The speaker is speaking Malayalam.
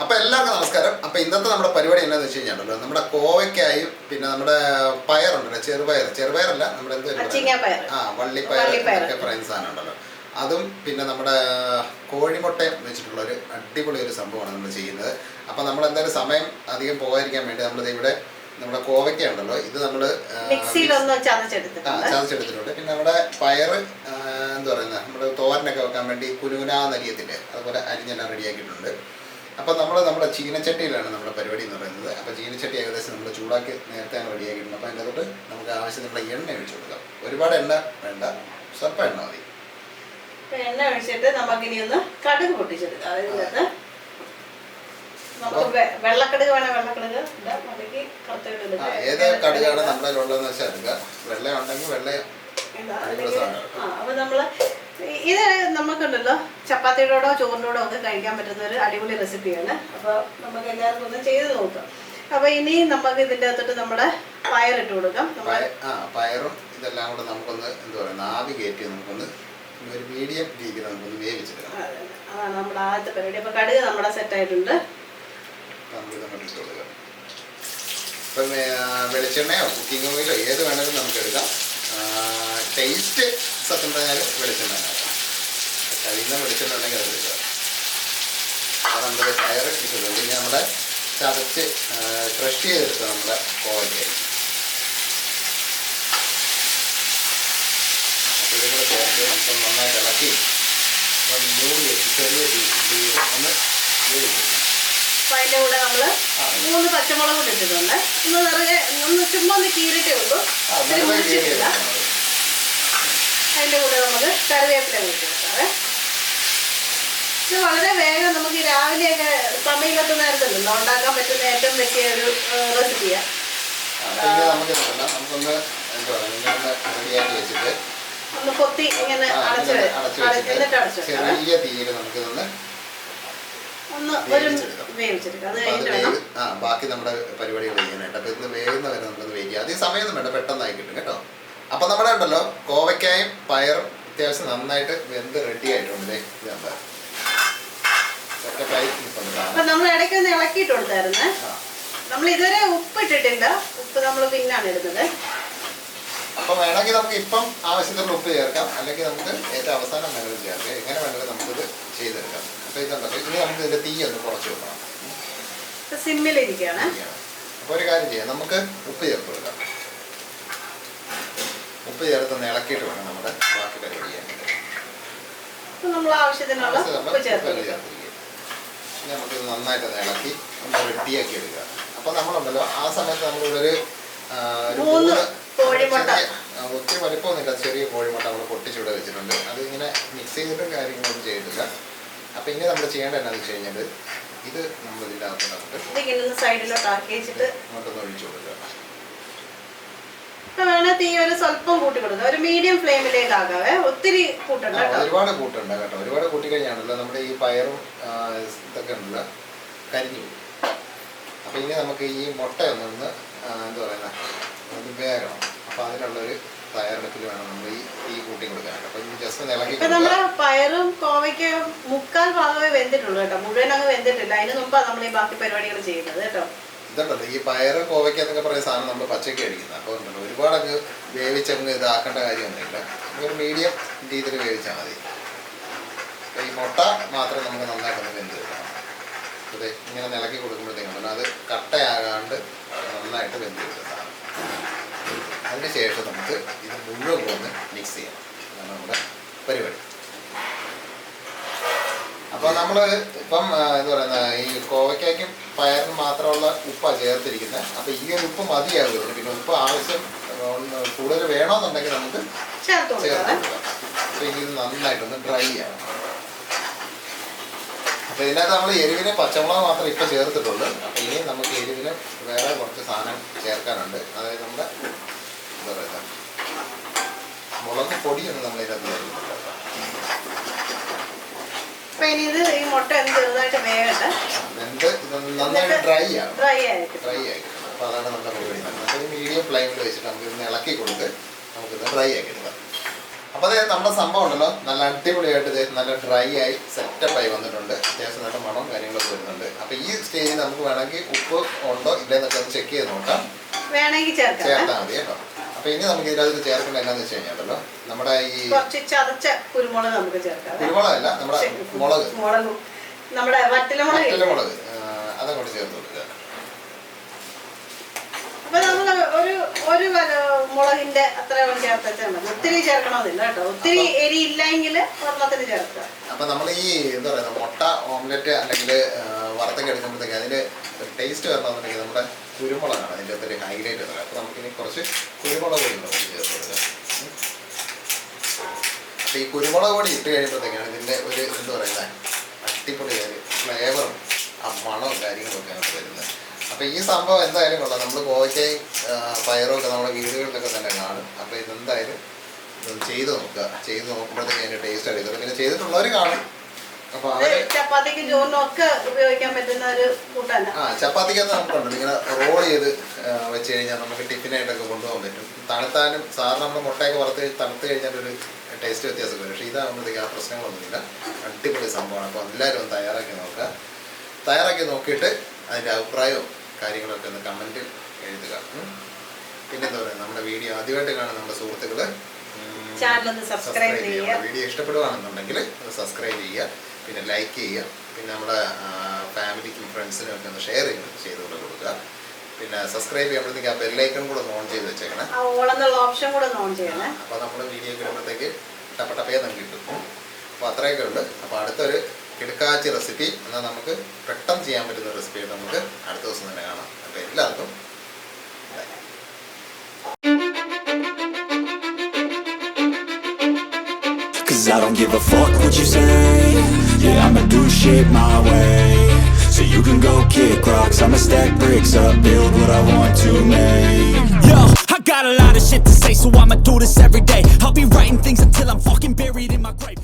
അപ്പോൾ എല്ലാവർക്കും നമസ്കാരം. അപ്പോൾ ഇന്നത്തെ നമ്മുടെ പരിപാടി എന്താണെന്ന് വെച്ച് കഴിഞ്ഞാൽ നമ്മുടെ കോവയ്ക്കായും പിന്നെ നമ്മുടെ പയറുണ്ടല്ലോ, ചെറുപയറല്ല, നമ്മുടെ വള്ളിപ്പയർ ഒക്കെ പറയുന്ന സാധനം ഉണ്ടല്ലോ, അതും പിന്നെ നമ്മുടെ കോഴിമുട്ടയും വെച്ചിട്ടുള്ളൊരു അടിപൊളി ഒരു സംഭവമാണ് നമ്മൾ ചെയ്യുന്നത്. അപ്പോൾ നമ്മൾ എന്തായാലും സമയം അധികം പോകാതിരിക്കാൻ വേണ്ടി നമ്മളിത് ഇവിടെ നമ്മുടെ കോവയ്ക്ക ഉണ്ടല്ലോ, ഇത് നമ്മൾ ചതച്ചെടുത്തിട്ടുണ്ട്. പിന്നെ നമ്മുടെ പയറ് എന്താ പറയുന്നത്, നമ്മുടെ തോരനൊക്കെ വെക്കാൻ വേണ്ടി കുനുകുനാന്നരിയത്തില്ലേ, അതുപോലെ അരിഞ്ഞെല്ലാം റെഡിയാക്കിയിട്ടുണ്ട്. അപ്പോൾ നമ്മുടെ ചീനച്ചട്ടിയിലാണ് നമ്മുടെ പരിപാടി എന്ന് പറയുന്നത്. അപ്പോൾ ചീനച്ചട്ടി ഏകദേശം നമ്മൾ ചൂടാക്കി നേരത്തെ റെഡിയാക്കിയിട്ടുണ്ട്. അപ്പോൾ അതിൻ്റെ തൊട്ട് നമുക്ക് ആവശ്യത്തിനുള്ള എണ്ണ ഒഴിച്ചു കൊടുക്കാം. ഒരുപാട് എണ്ണ വേണ്ട, സ്വല്പം എണ്ണ മതി. എണ്ണ ഒഴിച്ചിട്ട് നമുക്കിനി ഒന്ന് കടുക് പൊട്ടിച്ചെടുക്കാം. അതായത് വെള്ളക്കടുക് വേണം, വെള്ളക്കടുക് ഏത് കടുകാണ് നമ്മുടെ ഉള്ളതെന്ന് വെച്ചാൽ എടുക്കുക. വെള്ള ഉണ്ടെങ്കിൽ വെള്ള. അപ്പൊ നമ്മള് ഇത് നമുക്കുണ്ടല്ലോ ചപ്പാത്തിയോടോ ചോറിനോടോ ഒക്കെ കഴിക്കാൻ പറ്റുന്ന ഒരു അടിപൊളി റെസിപ്പിയാണ്. അപ്പൊ നമുക്ക് എല്ലാവർക്കും ഒന്ന് ചെയ്ത് നോക്കാം. അപ്പൊ ഇനി നമുക്ക് ഇതിന്റെ അകത്തോട്ട് നമ്മുടെ പയറിട്ട് കൊടുക്കാം. പയറും ഇതെല്ലാം കൂടെ നമുക്കൊന്ന് എന്താ പറയുക, ആവി കയറ്റി നമുക്കൊന്ന് ഒരു മീഡിയം രീതിയിൽ നമുക്കൊന്ന് വേവിച്ചെടുക്കാം. അതാണ് നമ്മുടെ ആദ്യത്തെ പരിപാടി. അപ്പൊ കടുക് നമ്മുടെ സെറ്റ് ആയിട്ടുണ്ട്. നമുക്കിത് കൊടുക്കാം. ഇപ്പം വെളിച്ചെണ്ണയോ കുക്കിംഗ് ഓയിലോ ഏത് വേണമെങ്കിലും നമുക്ക് എടുക്കാം. ടേസ്റ്റ് സത്യം പറഞ്ഞാൽ വെളിച്ചെണ്ണ കഴിയുന്ന വെളിച്ചെണ്ണ ഉണ്ടെങ്കിൽ അത് എടുക്കുക. അപ്പോൾ നമ്മുടെ പയർ ഇട്ടിട്ടുണ്ട്. പിന്നെ നമ്മുടെ ചതച്ച് ക്രഷ് ചെയ്തെടുക്കുക നമ്മുടെ കോവയ്ക്ക്. അപ്പോൾ ഇതും കൂടെ ചേർത്ത് നമുക്ക് നന്നായിട്ട് ഇളക്കി മൂടി വെച്ച് ചെറിയ തീയിൽ ഒന്ന് വേവിക്കും. അപ്പം അതിൻ്റെ കൂടെ നമ്മൾ 3 പച്ചമുളക് കൂടി ഇട്ടിട്ടുണ്ട്. ഒന്ന് നിറയെ ഒന്ന് ചുമ്മാ ഒന്ന് കീറിയിട്ടേ ഉള്ളൂ, മുറിച്ചിട്ടില്ല. അതിൻ്റെ കൂടെ നമുക്ക് കറിവേപ്പില കൂട്ടി വെക്കാവേ. ഇത് വളരെ വേഗം നമുക്ക് രാവിലെയൊക്കെ സമയമില്ലാത്ത നേരത്തല്ലോ ഉണ്ടാക്കാൻ പറ്റുന്ന ഏറ്റവും പറ്റിയ ഒരു റെസിപ്പിയാണ്. ഒന്ന് കൊത്തി ഇങ്ങനെ അടച്ച് എന്നിട്ട് അടച്ചു ഒന്ന് ഒരു വേവിച്ചെടുക്കാം. അത് കഴിഞ്ഞിട്ട് ബാക്കി നമ്മുടെ പരിപാടികൾ ചെയ്യാനായിട്ട്. അപ്പോൾ ഇത് വേഗം വരെ നമ്മളത് വെയിറ്റ് ചെയ്യാം. അതേ സമയമൊന്നും വേണ്ട, പെട്ടെന്നായി കിട്ടും കേട്ടോ. അപ്പം നമ്മുടെ ഉണ്ടല്ലോ കോവയ്ക്കായും പയറും അത്യാവശ്യം നന്നായിട്ട് വെന്ത് റെഡി ആയിട്ടുണ്ട്. അപ്പം നമ്മൾ ഇടയ്ക്ക് ഒന്ന് ഇളക്കിയിട്ട് കൊടുത്തായിരുന്നേ. നമ്മൾ ഇതുവരെ ഉപ്പ് ഇട്ടിട്ടില്ല, ഉപ്പ് നമ്മൾ പിന്നാണ് ഇടുന്നത്. അപ്പം വേണമെങ്കിൽ നമുക്ക് ഇപ്പം ആവശ്യത്തിനുള്ള ഉപ്പ് ചേർക്കാം, അല്ലെങ്കിൽ നമുക്ക് ഏറ്റവും അവസാനം വേണമെങ്കിൽ ചേർക്കാം. എങ്ങനെ വേണമെങ്കിലും നമുക്കിത് ചെയ്തെടുക്കാം. അപ്പോൾ ഇതുണ്ടല്ലോ, ഇനി നമുക്ക് ഇതിൻ്റെ തീ ഒന്ന് കുറച്ച് വെക്കണം. സിമ്മിലിരിക്കുകയാണ്. അപ്പോൾ ഒരു കാര്യം ചെയ്യാം, നമുക്ക് ഉപ്പ് ചേർത്ത് കൊടുക്കാം. ഉപ്പ് ചേർത്തൊന്ന് ഇളക്കിയിട്ട് വേണം നമ്മുടെ ബാക്കി പരിപാടി ചെയ്യാനായിട്ട്. നമ്മൾ ആവശ്യത്തിനുള്ള ഉപ്പ് ചേർത്ത് നമുക്കിത് നന്നായിട്ടൊന്ന് ഇളക്കി ഒന്ന് റെഡിയാക്കി എടുക്കുക. അപ്പോൾ നമ്മളുണ്ടല്ലോ ആ സമയത്ത് നമ്മളിവിടെ ഒത്തിരി വലിപ്പമൊന്നുമില്ല, ചെറിയ കോഴിമുട്ട നമ്മൾ പൊട്ടിച്ചൂടെ വെച്ചിട്ടുണ്ട്. അതിങ്ങനെ മിക്സ് ചെയ്തിട്ടും കാര്യങ്ങളൊന്നും ചെയ്തിട്ടില്ല. അപ്പോൾ ഇനി നമ്മൾ ചെയ്യേണ്ടത് എന്താണെന്ന് വെച്ച് കഴിഞ്ഞാൽ ഇത് നമ്മൾ ഇതിൻ്റെ അകത്തോട്ട് സൈഡിലോട്ട് ആക്കി വെച്ചിട്ട് ഇങ്ങോട്ടൊന്ന് ഒഴിച്ചു കൊടുക്കുക. വേണേ തീ ഒരു സ്വല്പം കൂട്ടി കൊടുക്കുക, ഒരു മീഡിയം ഫ്ലെയിമിലേക്ക് ആകാവേ. ഒത്തിരി കൂട്ടണ്ട, ഒരുപാട് കൂട്ടണ്ട കേട്ടോ. ഒരുപാട് കൂട്ടിക്കഴിഞ്ഞാണല്ലോ നമ്മുടെ ഈ പയറും ഇതൊക്കെ ഉണ്ടല്ലോ കരിഞ്ഞു പോകും. അപ്പോൾ ഇനി നമുക്ക് ഈ മുട്ട ഒന്ന് എന്താ പറയുക, ഒന്ന് വേഗണം. അപ്പോൾ അതിനുള്ളൊരു തയ്യാറെടുപ്പിൽ വേണം നമ്മൾ ഈ തീ കൂട്ടി കൊടുക്കാനായിട്ട്. അപ്പോൾ ഇനി ജസ്റ്റ് ഇളക്കി. ഇപ്പം നമ്മുടെ പയറും കോവയ്ക്കും 3/4 ഭാഗമേ വെന്തിട്ടുള്ളൂ കേട്ടോ, മുഴുവൻ അങ്ങ് വെന്തിട്ടില്ല. അതിന് മുമ്പാണ് നമ്മൾ ഈ ബാക്കി പരിപാടികൾ ചെയ്യുന്നത് കേട്ടോ. ഇതുണ്ടല്ലോ ഈ പയറ് കോവയ്ക്ക എന്നൊക്കെ പറയുന്ന സാധനം നമ്മൾ പച്ചയ്ക്ക് അടിക്കുന്നത്. അപ്പോൾ ഉണ്ടല്ലോ ഒരുപാടങ്ങ് വേവിച്ചങ്ങ് ഇതാക്കേണ്ട കാര്യമൊന്നുമില്ല, ഒരു മീഡിയം രീതിയിൽ വേവിച്ചാൽ മതി. അപ്പോൾ ഈ മുട്ട മാത്രം നമുക്ക് നന്നായിട്ടൊന്ന് വെന്ത് കിട്ടണം. അതെ, ഇങ്ങനെ ഇളക്കി കൊടുക്കുമ്പോഴത്തേക്കുണ്ടല്ലോ അത് കട്ടയാകാണ്ട് നന്നായിട്ട് വെന്ത് കിട്ടുന്നതാണ്. അതിന് ശേഷം നമുക്ക് ഇത് മുഴുവൻ ഒന്ന് മിക്സ് ചെയ്യണം. അതാണ് നമ്മുടെ പരിപാടി. അപ്പോൾ നമ്മൾ ഇപ്പം എന്താ പറയുന്ന ഈ കോവയ്ക്കും പയറിന് മാത്രമുള്ള ഉപ്പാണ് ചേർത്തിരിക്കുന്നത്. അപ്പോൾ ഈ ഒരു ഉപ്പ് മതിയാകും. പിന്നെ ഉപ്പ് ആവശ്യം കൂടുതൽ വേണമെന്നുണ്ടെങ്കിൽ നമുക്ക് ചേർത്ത് കൊടുക്കാം. അപ്പോൾ ഇനി ഇത് നന്നായിട്ടൊന്ന് ഡ്രൈ ചെയ്യണം. അപ്പോൾ ഇതിനകത്ത് നമ്മൾ എരിവിന് പച്ചമുളക് മാത്രം ഇപ്പം ചേർത്തിട്ടുള്ളൂ. അപ്പോൾ ഇനി നമുക്ക് എരിവിന് വേറെ കുറച്ച് സാധനം ചേർക്കാനുണ്ട്. അതായത് നമ്മുടെ എന്താ പറയുക, മുളക് പൊടിയൊന്നും നമ്മൾ ഇതിനകത്ത് ചേർക്കുന്നുണ്ട്. ഇത് ഈ മുട്ട ചെറുതായിട്ട് വേകട്ടെ, നന്നായിട്ട് ഡ്രൈ ആകും. ഡ്രൈ ആയിരിക്കും. അപ്പോൾ അതാണ് നമ്മുടെ പരിപാടി. അപ്പോൾ മീഡിയം ഫ്ലെയിമിൽ വെച്ചിട്ട് നമുക്ക് ഇന്ന് ഇളക്കി കൊടുത്ത് നമുക്കിത് ഡ്രൈ ആക്കി എടുക്കാം. അപ്പോൾ അതായത് നമ്മുടെ സംഭവം ഉണ്ടല്ലോ നല്ല അടിപൊളിയായിട്ട് ഇത് നല്ല ഡ്രൈ ആയി സെറ്റപ്പായി വന്നിട്ടുണ്ട്. അത്യാവശ്യം നല്ല മണം കാര്യങ്ങളൊക്കെ വരുന്നുണ്ട്. അപ്പോൾ ഈ സ്റ്റേജിൽ നമുക്ക് വേണമെങ്കിൽ ഉപ്പ് ഉണ്ടോ ഇല്ലെന്നൊക്കെ ഒന്ന് ചെക്ക് ചെയ്ത് നോക്കാം. വേണമെങ്കിൽ ചേർത്താൽ മതി കേട്ടോ. അപ്പോൾ ഇനി നമുക്ക് ഇതിനകത്ത് ചേർക്കേണ്ട എന്താണെന്ന് വെച്ച് കഴിഞ്ഞാൽ നമ്മുടെ ഈ കുറച്ച് ചതച്ച കുരുമുളക് നമുക്ക് ചേർക്കാം. കുരുമുളകല്ല, നമ്മുടെ മുളകും നമ്മുടെ വറ്റലമുളക് അതങ്ങോട്ട് ചേർത്ത് കൊടുക്കുക. അപ്പൊ നമ്മൾ ഒരു മുളകിന്റെ അത്ര ചേർത്താൽ മതി. ഒത്തിരി ചേർക്കണമെന്നില്ല കേട്ടോ. ഒത്തിരി എരി ഇല്ലെങ്കിൽ ഒരെണ്ണത്തിന് ചേർക്കുക. അപ്പൊ നമ്മൾ ഈ എന്താ പറയുക മുട്ട ഓംലെറ്റ് അല്ലെങ്കിൽ വറുത്തൊക്കെ എടുക്കുമ്പോഴത്തേക്ക് അതിന്റെ ടേസ്റ്റ് വരണമെന്നുണ്ടെങ്കിൽ നമ്മുടെ കുരുമുളകാണ് അതിൻ്റെ അകത്തൊരു ഹൈലൈറ്റ് വരുന്നത്. അപ്പൊ നമുക്കിനി കുറച്ച് കുരുമുളക് പൊടി നമുക്ക് ചേർത്ത് കൊടുക്കുക. അപ്പൊ ഈ കുരുമുളക് പൊടി ഇട്ട് കഴിയുമ്പോഴത്തേക്കാണ് ഇതിന്റെ ഒരു എന്താ പറയുക അടിപൊളി ഫ്ലേവറും ആ മണവും കാര്യങ്ങളൊക്കെ ആണ് വരുന്നത്. അപ്പോൾ ഈ സംഭവം എന്തായാലും കൊള്ളാം. നമ്മൾ കോവയ്ക്കയും പയറും ഒക്കെ നമ്മുടെ വീടുകളിലൊക്കെ തന്നെ കാണും. അപ്പോൾ ഇതെന്തായാലും ഇതൊന്ന് ചെയ്ത് നോക്കുക. ചെയ്ത് നോക്കുമ്പോഴത്തേക്ക് അതിൻ്റെ ടേസ്റ്റ് അറിയത്തുള്ളൂ. പിന്നെ ചെയ്തിട്ടുള്ളവർ കാണും. അപ്പോൾ അവർ ചപ്പാത്തിക്ക് ചോറിനൊക്കെ ഉപയോഗിക്കാൻ പറ്റുന്ന ഒരു കൂട്ടാണ്. ചപ്പാത്തിക്കകത്ത് നമുക്കുണ്ട് ഇങ്ങനെ റോൾ ചെയ്ത് വെച്ച് കഴിഞ്ഞാൽ നമുക്ക് ടിഫിനായിട്ടൊക്കെ കൊണ്ടുപോകാൻ പറ്റും. തണുത്താനും സാറിന് നമ്മൾ മുട്ടയൊക്കെ വറുത്ത് തണുത്ത് കഴിഞ്ഞാൽ ഒരു ടേസ്റ്റ് വ്യത്യാസം വരും. പക്ഷേ ഇതാകുമ്പോഴത്തേക്ക് ആ പ്രശ്നങ്ങളൊന്നുമില്ല. അടിപൊളി സംഭവമാണ്. അപ്പോൾ എല്ലാവരും ഒന്ന് തയ്യാറാക്കി നോക്കുക. തയ്യാറാക്കി നോക്കിയിട്ട് അതിൻ്റെ അഭിപ്രായവും കാര്യങ്ങളൊക്കെ ഒന്ന് കമൻറ്റിൽ എഴുതുക. പിന്നെ എന്താ പറയുക, നമ്മുടെ വീഡിയോ ആദ്യമായിട്ട് കാണുന്ന നമ്മുടെ സുഹൃത്തുക്കൾ സബ്സ്ക്രൈബ് ചെയ്യുക. വീഡിയോ ഇഷ്ടപ്പെടുകയാണെന്നുണ്ടെങ്കിൽ അത് സബ്സ്ക്രൈബ് ചെയ്യുക, പിന്നെ ലൈക്ക് ചെയ്യുക, പിന്നെ നമ്മുടെ ഫാമിലിക്കും ഫ്രണ്ട്സിനും ഒക്കെ ഒന്ന് ഷെയർ ചെയ്തുകൊണ്ട് കൊടുക്കുക. പിന്നെ സബ്സ്ക്രൈബ് ചെയ്യുമ്പോഴത്തേക്ക് ആ ബെല്ലൈക്കൺ കൂടെ ഒന്ന് ഓൺ ചെയ്ത് വെച്ചേക്കണം. അപ്പോൾ നമ്മൾ വീഡിയോ കിട്ടുമ്പോഴത്തേക്ക് ടപ്പേ നമുക്ക് കിട്ടും. അപ്പോൾ അത്രയൊക്കെ ഉണ്ട്. അപ്പോൾ അടുത്തൊരു കിടക്കാച്ചി റെസിപ്പി എന്നാൽ നമുക്ക് പെട്ടെന്ന് ചെയ്യാൻ പറ്റുന്ന റെസിപ്പിയായിട്ട് നമുക്ക് അടുത്ത ദിവസം തന്നെ കാണാം. അപ്പോൾ എല്ലാവർക്കും Cause I don't give a fuck what you say. Yeah, I'ma do shit my way. So you can go kick rocks, I'ma stack bricks up, build what I want to make. Yo, I got a lot of shit to say, so I'ma do this every day. I'll be writing things until I'm fucking buried in my grave.